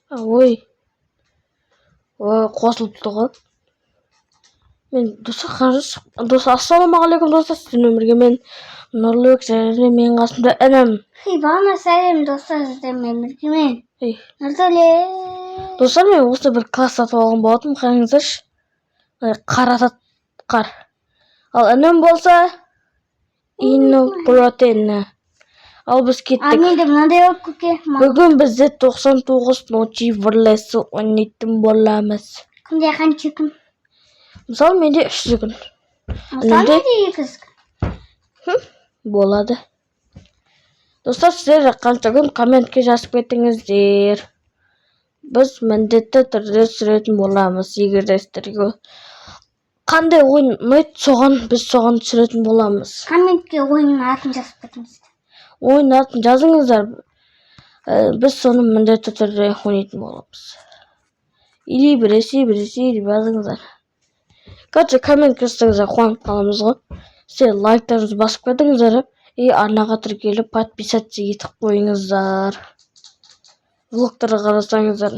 Ой, қосылыпты ғой. Мен достар қарашы. Достар, ассалаумағалейкум достар. Сіздің өмірге мен Нұрлыбек және менің қасымда інім. Бағана сәлем достар, сіздің өмірге мен Нұртөре. Достар, мен осы бір класс сатып алған болатынмын. Қараңыздаршы. Қара қар. Ал інім болса инопротеин. Ал біз кеттік. Менде мынандай болып көке. Бүгін бізде 99 ночи бірлесіп ойнайтын боламыз. Күнде қанша күн? Мысалы, менде 3 күн. Мысалы, менде 2 күн. Болады. Достар, сіздер қанша күн комментке жазып кетіңіздер. Біз міндетті түрде түсіретін боламыз. Егер де сіздерге қандай ойын ұнайды, біз соған түсіретін боламыз. Комментке ойынның атын жазып кетіңіздер. Ойын атын жазыңыздар. Біз соны міндетті түрде ойнайтын боламыз. Или біресе жазыңыздар. Короче, коммент жазсаңыздар қуанып қаламыз ғой. Сіздер лайктарыңызды басып кетіңіздер. И арнаға тіркеліп подписаться етіп қойыңыздар. Влогтарды қарасаңыздар.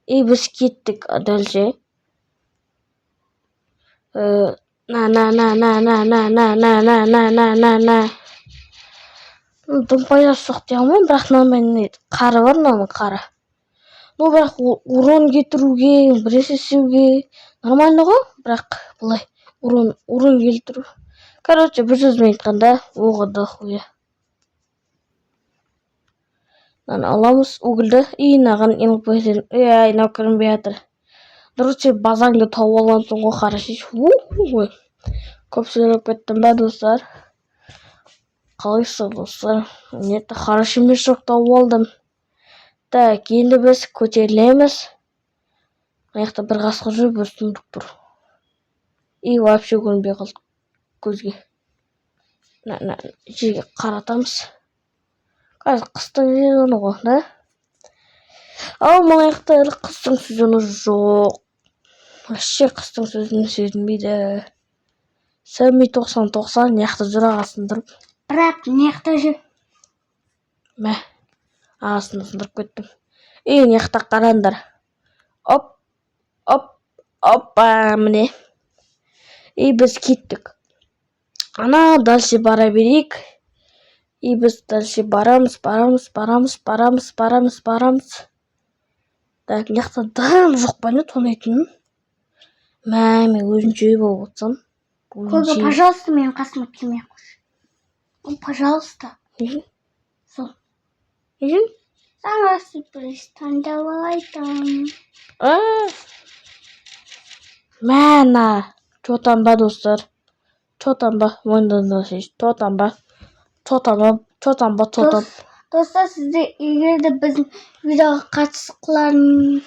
И біз кеттік дәлше. Дымпайдасы жоқ дей алмаймын, бірақ мынадай қары бар, мынаның қары. Ну, бірақ урон кетіруге, біресе істеуге нормально ғой, бірақ былай урон келтіру. Короче, бір сөзбен айтқанда, оғыды хуя. Аламыз угілді, и наған инопоэтен, айнау кірінбей жатыр. Дұрыс, базаңды тауып алғансың ғой, қарашеш. Көп сөйлеп кеттім бе, достар? Қалайсыз, достар? Нетті қараш емес жоқ тауып алдым. Так, енді біз көтерілеміз. Аяқта бір қасқыр жүр, бір сұмдық тұр. И вообще көрінбей қалды көзге. Жерге қаратамыз. Қазір қыстың сезоны ғой, да? Ал мұны аяқта қыстың сезоны жоқ. Вообще қыстың сөзін сезінбейді. Сәми 90-90 неяқта жүр ағасын тұрып. Бірақ неяқта жүр. Мә, ағасын сындырып кеттім. Неяқта қарандар. Опа, міне. Біз кеттік. Ана, дальше бара берейік. Біз дальше барамыз. Так, неяқта дым жоқ па не тонайтын? Мә, мен өзінше болып отырсам. Көке, пожалуйста, менің қасыма келмей қойшы. Пожалуйста. Сол. Саңа сюрприз таңдап алайын. Мәна. Чотан ба, достар? Чотан ба? Мойндан шеш. Чотан ба? Достар, сізде егер де біздің видеоға қатысқыларыңыз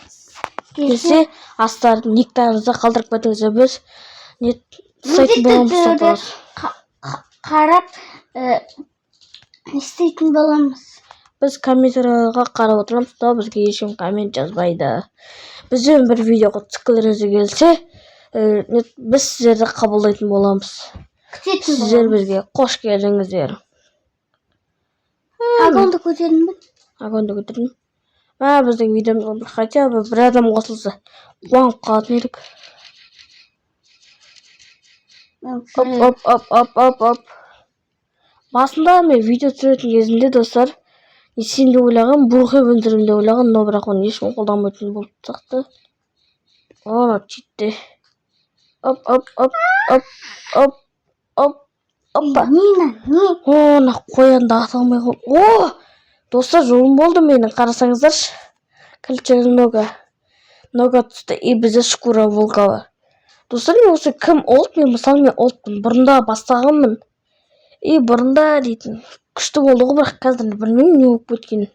келсе, астар никтарыңызды қалдырып кетіңіздер. Біз істейтін боламыз. Қарап істейтін боламыз. Біз комментарияға қарап отырамыз, да бізге ешкім коммент жазбайды. Бізден бір видеоға түскілеріңіз келсе, біз сіздерді қабылдайтын боламыз. Сіздер бізге қош келдіңіздер. Агонды көтердің бе? Агонды көтердім. Біздің видеомызға хотя бы бір адам қосылса, қуанып қалатын едік. Оп. Басында мен видео түсіретін кезінде, достар, сен де ойлаған, бұрғы өндірім де ойлаған, но бірақ оны ешкім қолданбайтын болып сақты. Читті. Опа. Оны қоянды аталмай қол. Достар, жолым болды менің, қарасаңыздаршы. Кілчер нога түсті, и бізде шкура волкова. Достар, мен осы кім олд? Мен мысалы мен олдпын, бұрында бастағанмын. И бұрында дейтін, күшті болды ғой, бірақ қазір білмеймін не болып кеткен.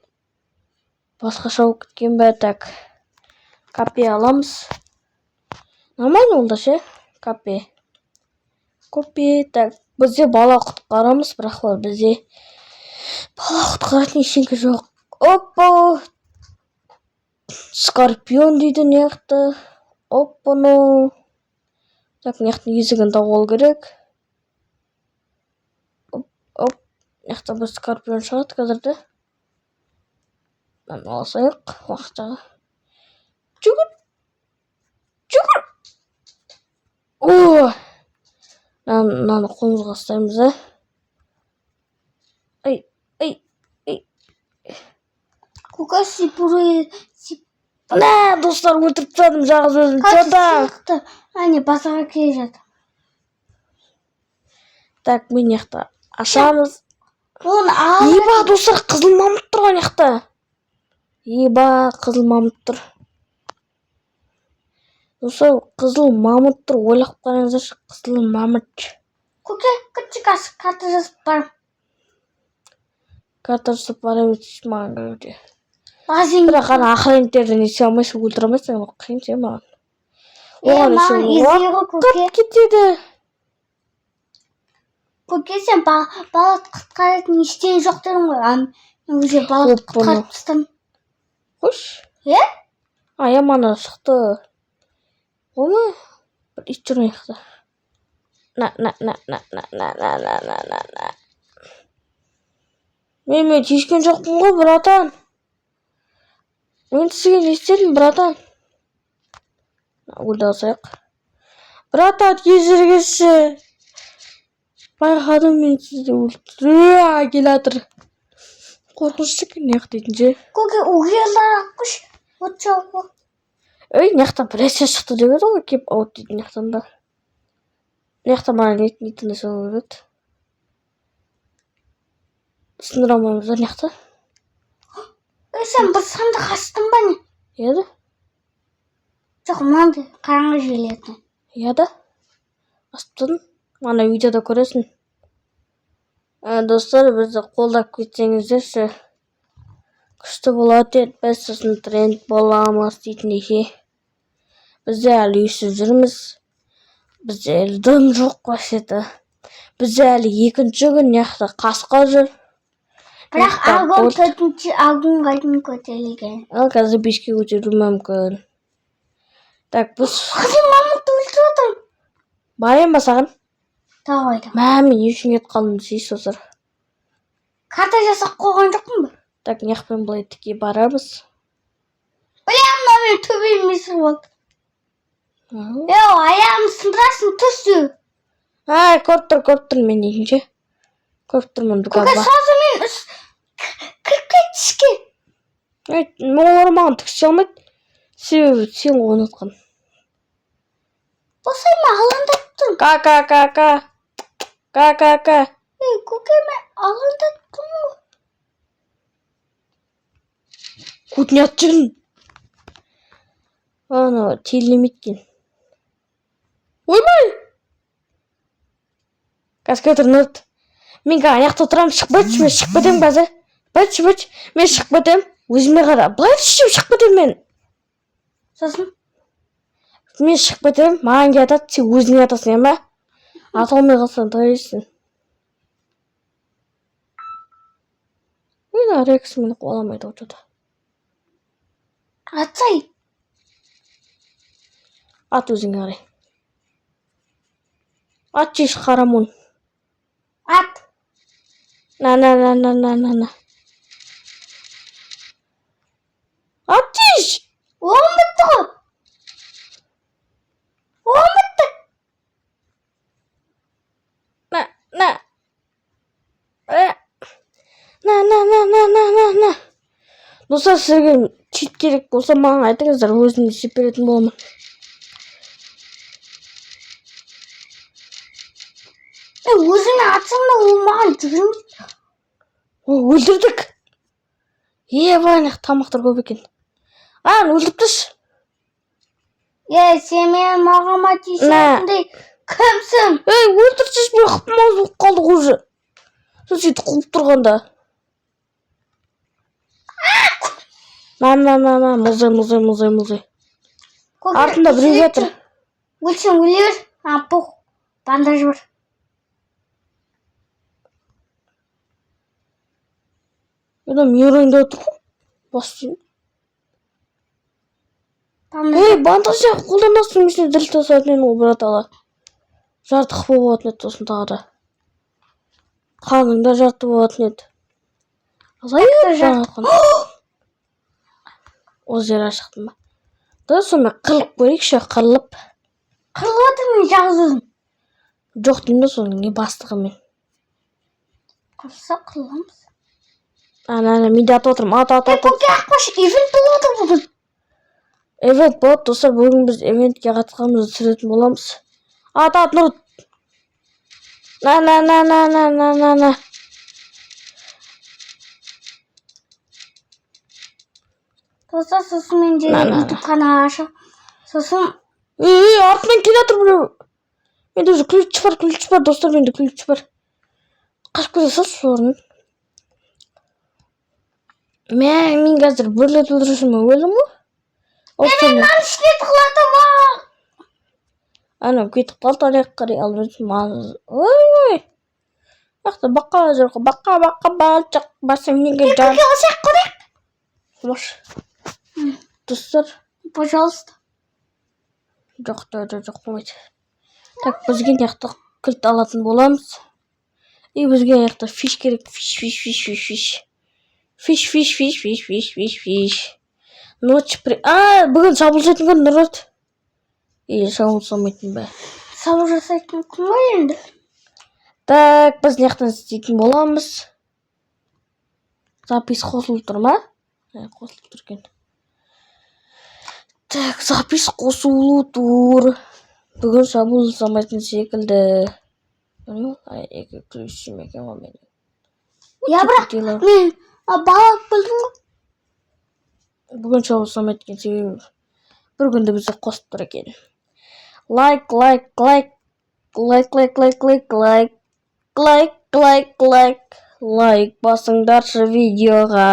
Басқаша болып кеткен бе, так. Капе аламыз. Нормально олда ше, капе. Так, бізде бала құтқарамыз, бірақ ол бізде бала құтқаратын ештеңе жоқ. Опа! Скорпион дейді неяқты. Опа-ну. Так, неяқты есігін тауып керек. Неяқта бір скорпион шығады қазірді. алсайық уақытшаға. Жүгір. О! Мынаны қолымызға ұстаймыз, Ай. Көке сипуруй. Достар, өлтіріп тастадым жалғыз өзім. Шықты. Әне базарға келе жатыр. Так, мен яқта ашамыз. Оны ал. Еба, достар, қызыл мамыт тұрған яқта. Еба, қызыл мамыт тұр. Достар, қызыл мамыт тұр. Ойлап қараңыздаршы, қызыл мамыт. Көке, күтші карта жазып бар. Карта жасап бара берсейші маған көре. Бірақ ана охранниктерден есе алмайсың, өлтіре алмайсың, қиын ше маған. Маған изиғі көке. Кетеді. Көке, сен балат құтқаратын ештен жоқ дедің ғой. Мен өзі балат құтқарып тастым. Қош. Мана шықты. Оны бір ит жүрген яқты. Мен тиіскен жоқпын ғой, братан. Мен сізге не істедім, братан? Өлді алсайық. Братан, кешіргізші. Байқадым мен сізді өлтіріп келатыр. Қорқынышты екен неғып дейтін же. Көке, ұғиялар аққыш. От жауғы. Неғта біресе шықты деп еді ғой, кеп аут дейтін неғтан да. Неғта маған нетін де сол көреді. Сындыра алмаймыз да неғта. Сен бір сандық астың ба не? Еді? Жоқ, мынандай қараңғы желетін. Еді? Астыдың? Мана видеода көресің. Достар, бізді қолдап кетсеңіздерші. Күшті болады еді, біз сосын тренд боламыз дейтін еше. Бізде әлі үйсіз жүрміз. Бізде әлі дым жоқ қашеті. Бізде әлі екінші күн неқті қасқа жүр. Бірақ агон төтінші агон қайтын көтерілген. Ал қазір 5-ке көтеру мүмкін. Так, біз... Қызыл мамытты өлтіріп отыр. Барайын ба саған? Давайды. Мен не үшін ет қалдым дейсіз осыр. Карта жасақ қойған жоқпын ба? Так, неқпен бұлай тіке барамыз. Білем, мен төбелмесі болды. Аяғым сындырасын түсті. Көріп тұр мен дейінші. Көріп тұрмын бұға ба. Көке, сазы мен кірке түске. Олар маған түксе алмайды. Себебі сен ойнатқан. Босай ма алаңдаттым. Көке, мен алаңдаттым ғой. Көтінят жүрін. Ана, телеметкен. Оймай! Каскетер нұрт. Мен аяқта тұрам, шықпайтшы, мен шығып кетем қазір. Байтшы, мен шығып кетем. Өзіме қара. Байтшы, шығып кетем мен. Сосын? Мен шығып кетем, маған кетады, сен өзіңе атасың, еме? Аталмай қалсаң тайырсың. Мен Рекс мені қуаламайды отырды. Атсай. Ат өзіңе қарай. Ат жеш қарамын. Ат. На. Ат жеш! Оғым бітті ғой. Оғым бітті. На. Достар, сізге чит керек болса маған айтыңыздар, өзімді істеп беретін боламын. Өзіңе атсаң да ол маған жүрмейді. Өлтірдік. Нақ тамақтар көп екен. Өлтірттіш. Сен мен мағама тиісетіндей кімсің? Өлтіртшіш, мен қыпмаз болып қалдық уже. Сол сөйті қуып тұрғанда. Мұзай. Артында біреу жатыр. Өлсең өлер. Пұқ. Бандаж бар. Мен ойында отыр ғой. Бастайын. Бандаж жақ қолданбасын үшін діл тасатын ол бірат ала. Жарты қып болатын еді сосын тағы да. Қаныңда жарты болатын еді. Ол жер ашықтым ба? Да сонымен қырылып көрейікші, қырылып. Қырылып отырмын жалғыз өзім. Жоқ деймін да соның не бастығы мен. Қырылса қырыламыз. Ана, мен де атып отырмын. Ат. Көке ақбаш, ивент болып отыр бүгін. Event болады, достар. Бүгін біз eventке қатысқанымызды түсіретін боламыз. Ат, Нұрт. На. Достар, сосын мен де YouTube канал ашып. Сосын... Артынан келе жатыр біреу. Менде уже ключ бар, достар, менде ключ бар. Қашып кете салшы орнын. Мен қазір бүрлет өлтірушіме өлдім ғой. Мен ішіне тығыладым ма? Ана кетіп қалды аяқ қарай алып ой. Бақта баққа жүргі, баққа балчық басым неге жан. Көке алсақ қойдық. Маш. Достар. Пожалуйста. Жоқ қоймайды. Так, бізге яқты кілт алатын боламыз. И бізге яқты фиш керек. Фиш. Ночь бүгін шабуыл жасайтын күн Нұрат. Или шабуыл жасамайтын ба? Шабуыл жасайтын күн ғой енді. Так, біз яқтан істейтін боламыз. Запись қосылып тұр ма? Қосылып тұр екен. Так, запись қосылу тұр. Бүгін шабуыл жасамайтын секілді. Екі ключім екен ғой менің. Я бірақ мен балық білдім ғой. Бүгін шабуыл жасамайтын себебі бір күнді бізді қосып тұр екен. Лайк басыңдаршы видеоға.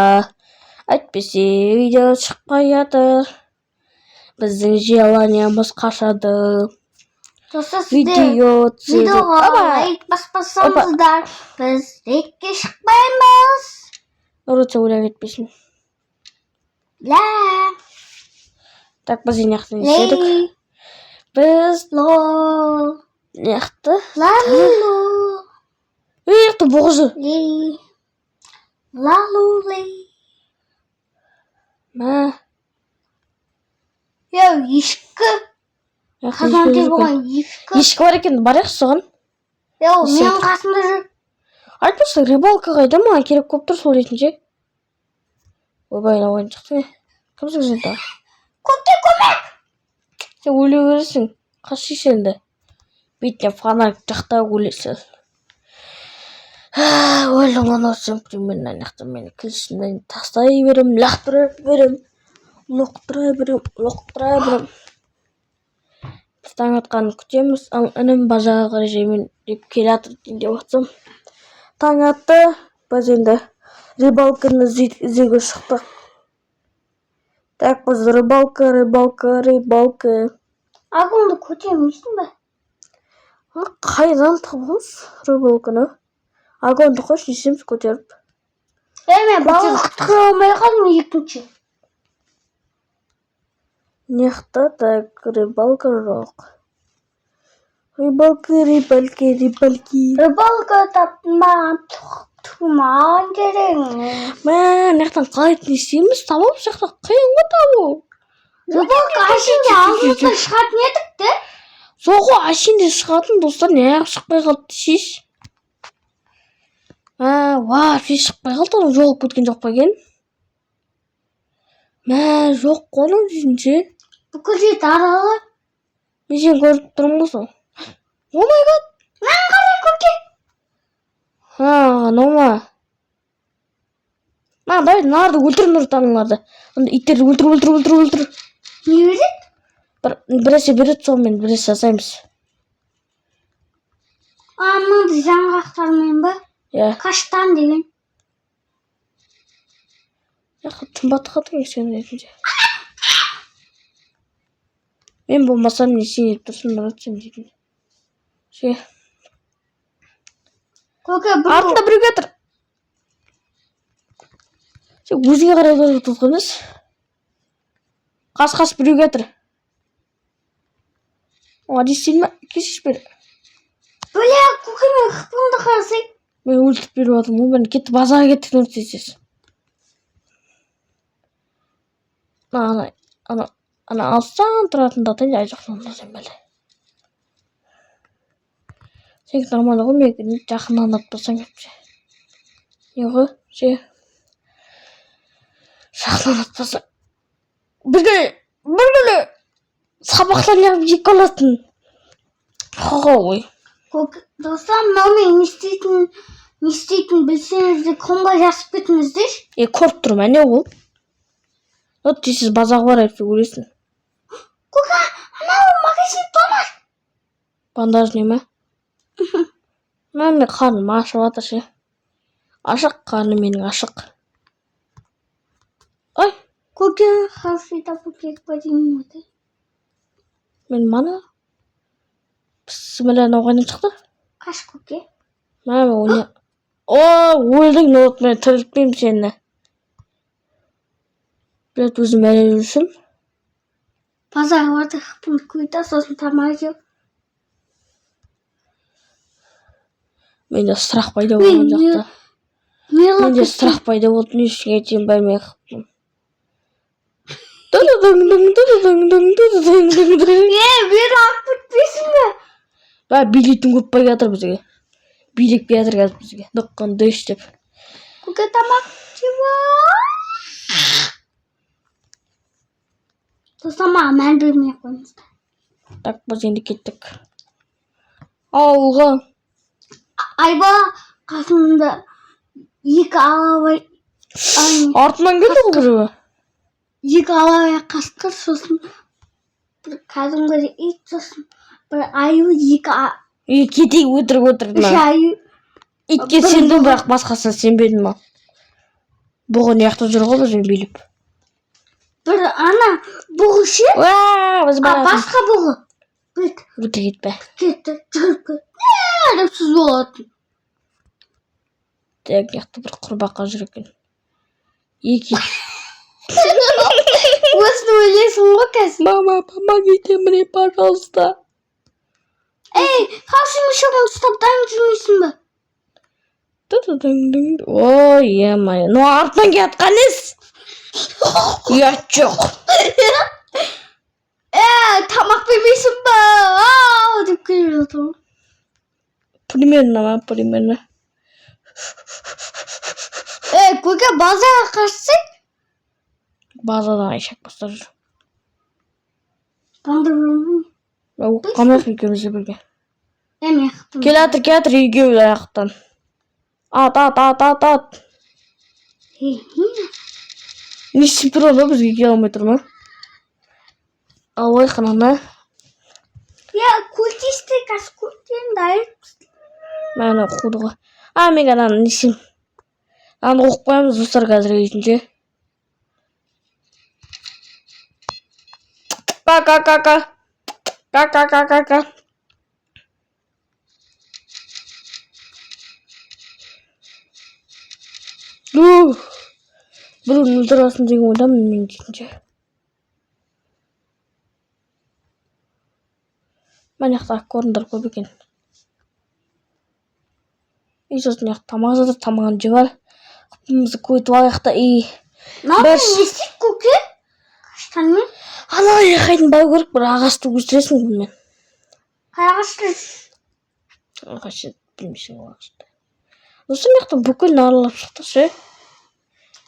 Әйтпесе видео шықпай жатыр. Біздің желаниямыз қашады. Видеоға лайк баспасаңыздар, біз рекке шықпаймыз. Нұрат ойлап етпесін. Так, біз еняқтын естедік. Біз неяқты? Еяқты боғызы. Ма? Ешкі. Қазанте болған ешкі. Ешкі бар екен, барайық соған. Менің қасымда жүр. Айтпаса, рыбалка қайда маған керек көп тұр сол ретінде. Ойбай, ойын шықты. Кім сөзінде? Көке көмек! Сен өле бересің. Қашиш енді. Бетіне фонарик жақта өлесің. Өлім оны өрсем применнен яқты мені кілшімден тастай берем, лақтыра берем. Таң атқанын күтеміз, ал інім бажаға қарай жеймен деп келе атыр деп отсам. Таң атты, біз енді рыбалканы іздеуге шықтық. Так, біз рыбалка. Агонды көтермейсің бе? Қайдан табымыз рыбалканы? Агонды қош несеміз көтеріп. Мен балық тұра алмай қалдым екінші. Неқта, так, рыбалка жоқ. Рыбалка. Рыбалка тапмаған тұрмаған жерің. Неқтан қалайтын істейміз, табып жақта қиынға табу. Рыбалка ашында аңғылықтан шығатын едік те? Соғы ашында шығатын достар, неғып шықпай қалды десейші. Фиш шықпай қалды, оны жоғып кеткен жоқ па екен? Жоқ қоным дейсінше. Бүкіл жет аралы. Мен сен көріп тұрмын болсын. О май гад! Мен қарай көке. Нома. Давай, нарды өлтір Нұртаныларды. Иттерді өлтір. Не береді? Біресе береді, сонымен біресе жасаймыз. Мынады жаңғақтармен ба? Қаштан деген. Қымбатты қатың ешкен ретінде. Мен болмасам не сен еп тұрсын Нұрат сен дейтін. Артында біреу кетір. Сен өзіңе қарай тұтқан емес. Қас біреу кетір. Дейсен ма? Кесіш бер. Бөля, көкемен қықпыңды қарасай. Мен өлтіп беріп атым. Мен кетті базаға кеттік Нұрат дейсіз. ана алыстан тұратын датың ай жақтан сен бәле. Сен нормально ғой, мен жақыннан атпасаң кепше. Не ғой, жақыннан атпасаң. Бір күні сабақтан яғып жек алатын. Қаға ғой. Достар, мынау мен не істейтінін білсеңіздер, комға жазып кетіңіздер. Көріп тұрмын, не ол? Вот сіз базаға барайық көресің. Көке, анау магазин бандаж. Бандаж не ме? Мен қарным ашып жатыр ше. Ашық қарны менің ашық. Ой. Көке, халфида көке бәдеймін өте. Мен мана? Бісміллән оғайнан шықты? Қаш көке? Мәме ойна. Өлдің нот, мен тірілтпеймін сені. Білет өзім әлі жүрсін. Базарға барды қыпынды көйді, сосын тамақ жеп. Менде сұрақ пайда болған жақта. Менде сұрақ пайда болды, не үшін етейін бәлмей қыппын. Бері ақ бітпесін бе? Билейтін көп бай жатыр бізге. Билек бей жатыр қазір бізге. Доққан дөш деп. Көке тамақ жеп. Сосын маған мән бермей қойыңыздар. Так, біз енді кеттік. Ауылға. Айба қасымда екі алабай. Артынан келді ғой біреуі. Екі алабай қасқыр, сосын бір кәдімгі ит, сосын бір аю, Кетейік өтірік үш аю. Итке сендім, бірақ басқасына сенбедім ма? Бұғы неяқта жүр ғой бізбен билеп. Бір ана бұғы ше? Біз баратын. Басқа бұғы. Өтір кетпе. Кетті, жүркі. Деп сіз болатын. Тек неяқта бір құрбаққа жүр екен. Екі. Осыны ойлайсың ғой кәсін. Мама, помогите мне, пожалуйста. Қалшың шоғын ұстап дайын жүрмейсің бе? Ой, емай. Ну, артынан кетқан ес. Ұят жоқ. Тамақ бермейсің бе? Деп келіп жатыр. Примерно. Көке базаға қашсың? Базадан айшақ бастар жүр. Банда білмеймін. Қамақ екеумізде бірге. Мен қыптым. Келатыр екеуі аяқтан. Ат. Не сипыр олы бізге келе алмай тұр ма? Ой, қанана. Көтесті қас көтен дайыр. Мәні қуды ғой. Мен ғананы несем. Аны оқып қоямыз достар қазір етінше. Ка. Бір өлтірасын деген ойдамын мен дейтінше. Мен яқтағы көріндар көп екен. Сосын яқты тамақ жатыр, тамағын жеп ал. Қыпымызды көйтіп алаяқта. Нағын естейік көке? Қаштанмен? Ана аяқайдың бай көрік бір ағашты өсіресің бұнмен. Қай ағашты? Ағашы білмейсің ол ағашты. Осы мектің бүкіл аралап шықты ше.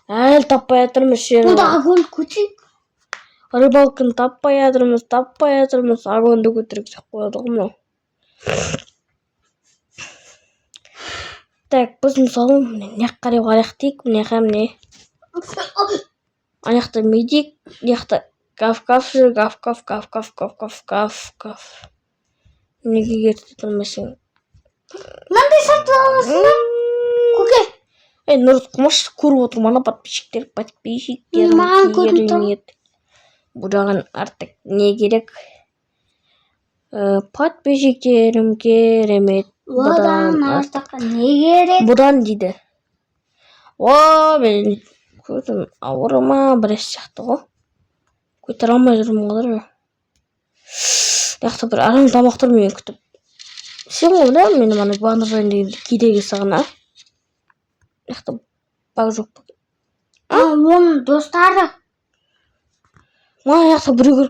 Әлі таппай жатырмыз ше. Бұда агон көтейік. Рыбалканы таппай жатырмыз. Агонды көтеріп сақ қояды ғой мынау. Так, біз мысалы неқ қарай қарайық дейік. Міне. Аяқта медик, неқта каф жүр, каф. Неге керті тұрмайсың? Мынандай сатып аласың ба? Көке. Нұрыс құмаш көріп отырмана подписчиктерім Маған көрініп тұр. керемет. Бұдаған артық не керек? Подписчиктерім керемет. Одан артық не керек? Бұдан дейді. Мен көзім ауырма бірес сияқты ғой. Көтер алмай жүрмін қодар. Яқты бір арам тамақтар мен күтіп. Сен ғой да мені мана бандыр жайында кейдегі сағына. Яқты баг жоқ. Оның достары. Мына жақта біреу кір.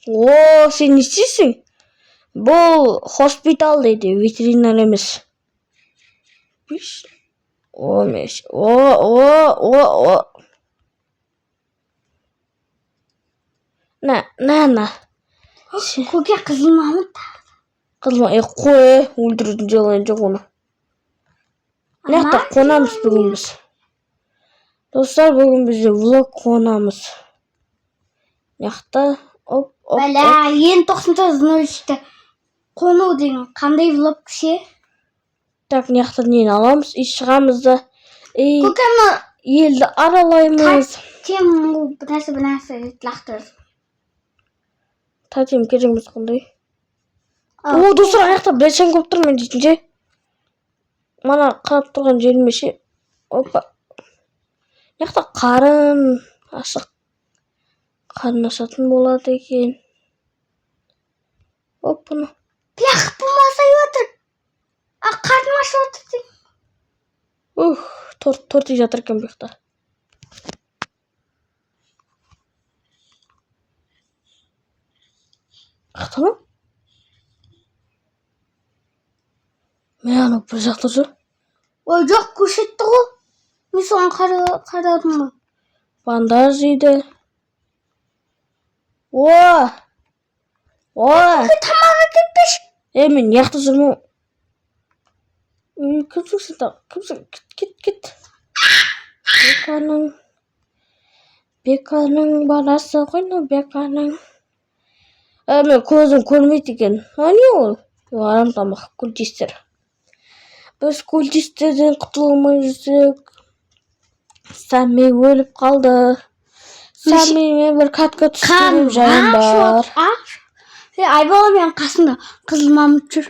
О, сен не істейсің? Бұл хоспитал дейді, ветеринар емес. О, меш. О. На. Көке қызыл мамыт. Қызма, қой, өлтірудің жалайын жоқ оны. Мына қонамыз бүгін біз. Достар, бүгін бізде влог қонамыз. Мына оп. Бәлә, ең 99.03-те қону деген қандай влог ше? Так, мына нені аламыз, шығамыз да. Көке, елді аралаймыз. Тем бірнәрсе лақтыр. Татем кереміз қандай. О, достар, аяқта бәлшен көп тұр мен дейтін ше. Мана қарап тұрған жеріме ше. Опа. Аяқта қарын ашық. Қарын ашатын болады екен. Оп, бұны. Пияқ болмаса өтір. Қарын ашып отыр. Торт үй жатыр екен бұяқта. Ақтама? Мен ана бір жақта жүр. Ой, жоқ, көшетті ғой. Мен соған қарадым ғой. Бандаж дейді. О! Тамағы кетпеш. Мен яқты жүрмін. Кімсің та? Кімсің? Кет. Беканың баласы қойны Беканың. Мен көзім көрмейді екен. Не ол? Арам тамақ, культистер. Біз культистерден құтылмай жүрсек. Сәмей өліп қалды. Сәмеймен бір катка түстіріп жайым бар. Айбала мен қасында қызыл мамыт жүр.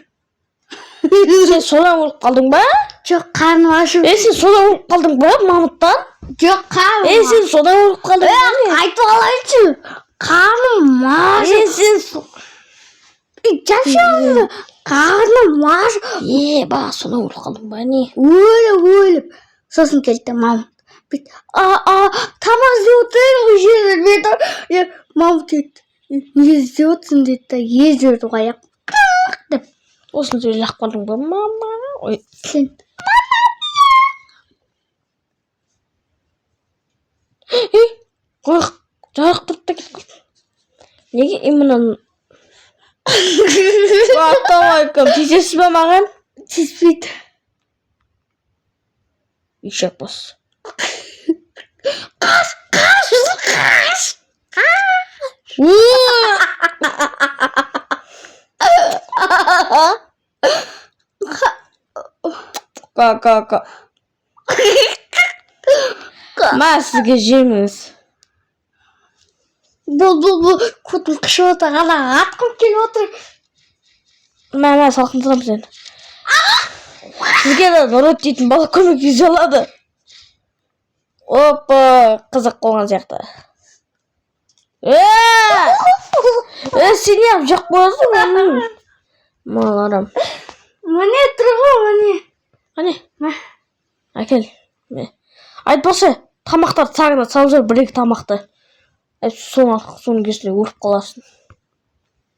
Сен содан өліп қалдың ба? Жоқ, қарным ашып. Сен содан өліп қалдың ба, мамыттан? Жоқ, қарным. Сен содан өліп қалдың ба? Айтып алайыншы. Қарным ашып. Сен Жапшаңды. Қарным ашып. Ба, содан өліп қалдың ба, не? Өліп. Сосын келді мамыт. Тамақ іздеп отырмын жерде. Мамыт еді. Не іздеп отырсың деді. Езерді қояп. Деп. Осыны сөйлеп жақып қалдың ба, мама? Ой, сен. Қой, жарық тұрып та кетіп қалды. Неге именно... Ассалаумағалейкум, тиісесіз ба маған? Тиіспейді. Ишек бос. Қаш. Ка. Ма сізге жеміз. Бұл көтім қышып отыр, ғана атқым келіп отыр. Ма, салқындырам сен. Сізге да Нұрот дейтін бала көмектесе алады. Опа, қызық қойған сияқты. Сен не жақ боласың? Маларым. Міне тұрғы, міне. Қане? Әкел. Айтпашы, тамақтар сағына салып жүр, бір-екі тамақты. Соның кесіле өріп қаласың.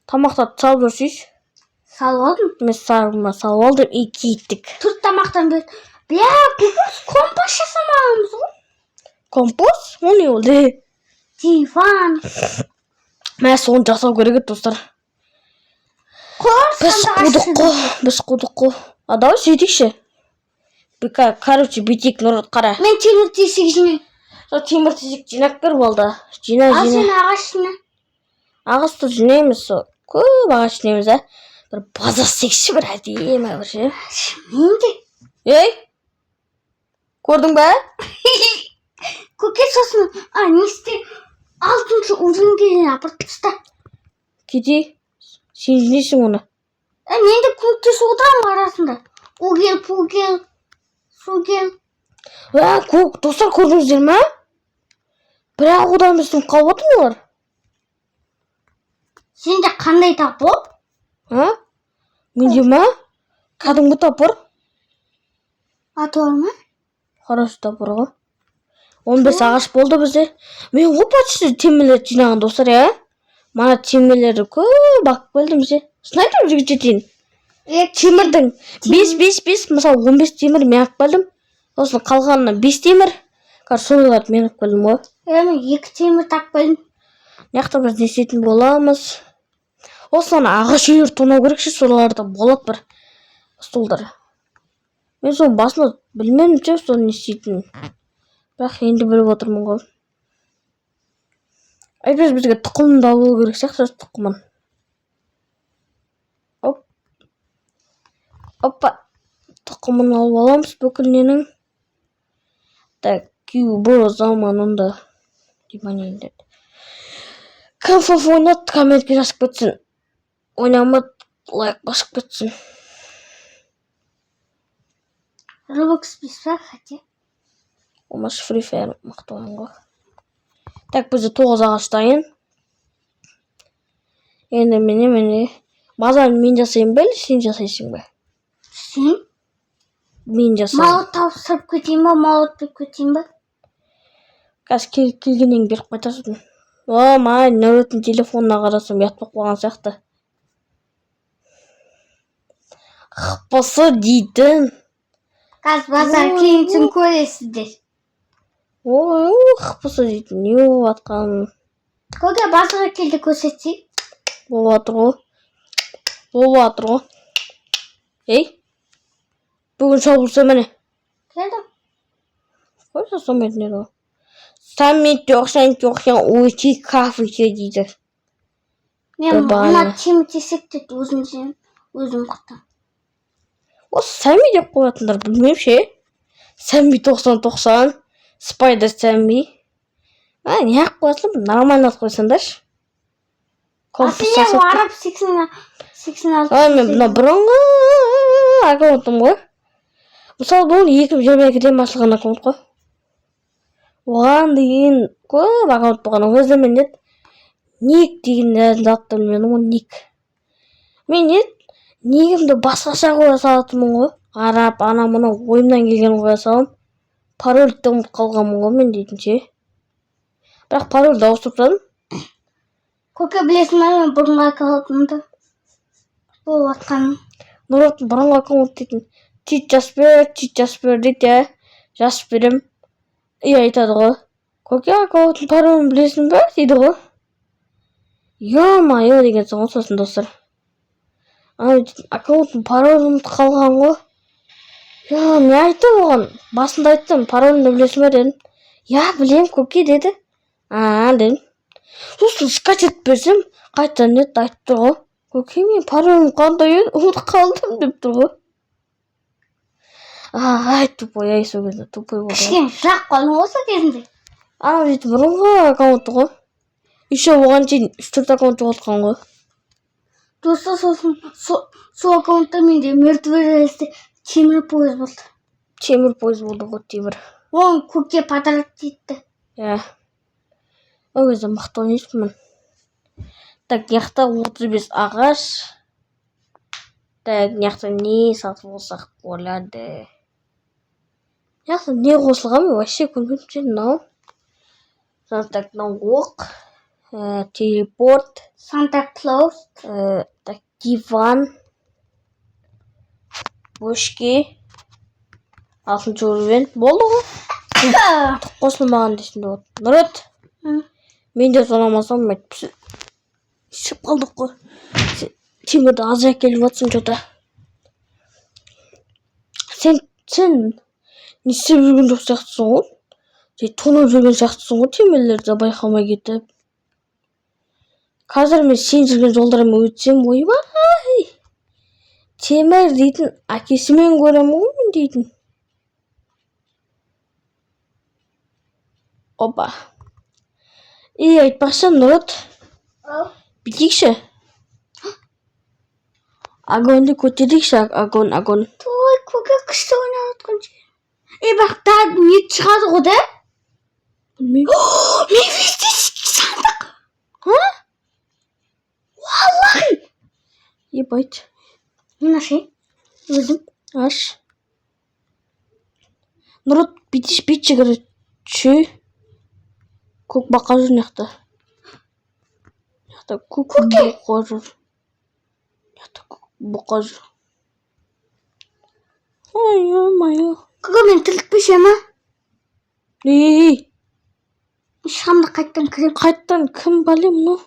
Тамақтар салып жүрсейш? Салып алдым. Мен сағыма салып алдым, киіттік. Төрт тамақтан бет. Компост жасамағымыз ғой. Компост? Ол не олды? Диван. Соны жасау керек еді, достар. Біз қудық қой. Давай сөйтейікші. Короче, бүйтейік, Нұрот, қара. Мен темір тесік жинай. Темір тесік жинап кір болды. Жина. Ал сен ағаш жина. Ағашты жинаймыз. Көп ағаш жинаймыз, бір база сексі бір әдемі бір ше. Мен де. Көрдің ба? Көке сосын, несте 6-шы уровеньге дейін апарып тастап. Кете, сен жинайсың оны. Мен де көмектесіп отырамын арасында. О кел, су кел. Достар, көрдіңіздер ма? Бірақ одан біздің қалып отыр олар. Сенде қандай тапыр? Менде ма? Кәдімгі тапыр. Аты бар ма? Хороший тапыр ғой. 15 ағаш болды бізде. Мен ғой почти темелерді жинаған достар, иә. Мана темелерді көп алып келдім ше. Шын айтамын жігіт жетейін. Темірдің 5, мысалы 15 темір мен алып келдім. Сосын қалғанына 5 темір. Соларды мен алып келдім ғой. Мен 2 темір тап келдім. Яқта біз не істейтін боламыз. Осыны ағаш үйлер тонау керек ше, соларда болады бір столдар. Мен соның басында білмедім ше, соны не істейтін. Бірақ енді біліп отырмын ғой. Әйтпесе бізге тұқымын да алу керек сияқты, тұқымын. Опа. Тұқымын алып аламыз бүкіл ненің. Так, бұл заманында. Деманейін. Конфоф ойнат, комментке жазып кетсін. Ойнамады, лайк басып кетсін. Roblox бейсі хотя. Олмаш Free Fire мықты ойын ғой. Так, бізде 9 ағаш дайын. Енді міне. Базарын мен жасайын ба, сен жасайсың ба? Сен? Мен жасайын. Мал тапсырып кетейін ба, мал өтпеп кетейін ба? Қазір келгеннен беріп қайтасың. Май, нөреттің телефонына қарасам ұятпақ болған сияқты. Қыпысы дейтін. Қазір базар кейінсін көресіздер. Қыпысы дейтін. Не болып атқан? Көке базарға келді көрсетсей? Болып атыр ғой. Ей? Бүгін шабылса мәне. Келдім. Қойса сомет не ғой? Самет жоқсан, өте кафеке дейді. Мен мұна темір-тесек деді өзім құттым. Осы сәми деп қоятындар білмеймін ше. Сәми 90-90, спайдер сәми. Не ақ қоятын, нормально қойсаңдаршы. Асылем арап 86. Мен бұна бұрынғы аккаунтым ғой. Мысалы бұл 2022-ден басылған аккаунт қой. Оған деген көп аккаунт болған. Өзі мен дед ник деген заттым мен ол ник. Мен дед негімді басқаша қоя салатынмын ғой. Арап, ана мұна ойымнан келген қоя салам. Парольді ұмытып қалғанмын ғой мен дейтін ше. Бірақ парольді ауыстырып тастадым. Көке білесің бе мен бұрынғы аккаунтымды болып атқаным. Нұраттың бұрынғы аккаунт дейтін. Чит жазып бер дейді. Жазып берем. Айтады ғой. Көке аккаунттың паролін білесің бе дейді ғой. Йо-майо деген соң сосын достар. Аккаунттың паролін ұмытып қалған ғой. Мен айттым оған. Басында айттым, паролімді білесің бе дедім. Я, білем көке деді. Дедім. Сосын скачет берсем, қайтадан нет айтып тұр ғой. Көке мен паролім қандай еді, ұмытып қалдым деп тұр ғой. Тупой, ай сол кезде тупой болды. Кішкене жақ қалың осы кезінде. Дейтін бұрынғы аккаунты ғой. Еще оған дейін 3-4 аккаунт жоғалтқан ғой. Достар сосын сол аккаунтта менде мертвый рельсте темір пойыз болды. Темір пойыз болды ғой темір. Оң көке подарок дейді. Ол кезде мықты ойнайтынмын. Так, яқта 35 ағаш. Так, яқта не сатып алсақ болады. Яқта не қосылған мен вообще көрмедім ше мынау. Так, мынау оқ. Телепорт. Санта Клаус. Так, диван. Бөшке. Алтын уровень. Болды ғой. Қосылмаған дейсің де болды. Нұрет. Мен де санамасам айтып ішіп қалдық қой. Темірді азырақ келіп жатсың жота. Сен не істеп жүрген жоқ сияқтысың ғой? Тонап жүрген сияқтысың ғой темірлерді байқамай кетіп. Қазір мен сен жүрген жолдармен өтсем ойбай. Темір дейтін әкесімен көрем ғой мен дейтін. Опа. Айтпақшы Нұрет. Бүйтейікші. Агонды көтерейікші, агон. Той, көке күшті ойнап отқан жер. Бақ, не шығады ғой да? Білмеймін. Мен мистический сандық. Валлахи. Байт. Мен ашайын. Өзім. Аш. Нұрет, бүйтші кірі. көк бақа жүр мына жақта. Мына жақта көк бұқа жүр. Мына жақта көк бұқа жүр. Ой-ой-ой. Көке мен тірілтпесе ма? Ей, Шамды қайттан кірем. қайттан кім бәлем мынау?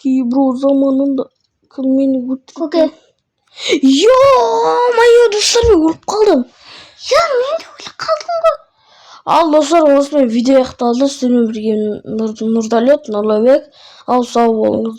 Кейбір заманында кім мені өлтірді? Көке. Ё-моё, достар, мен өліп қалдым. Я, мен де өліп қалдым ғой. Ал достар, осымен видео аяқталды. Сіздермен бірге Нұрдәулет, Нұрлыбек. Ал сау болыңыздар.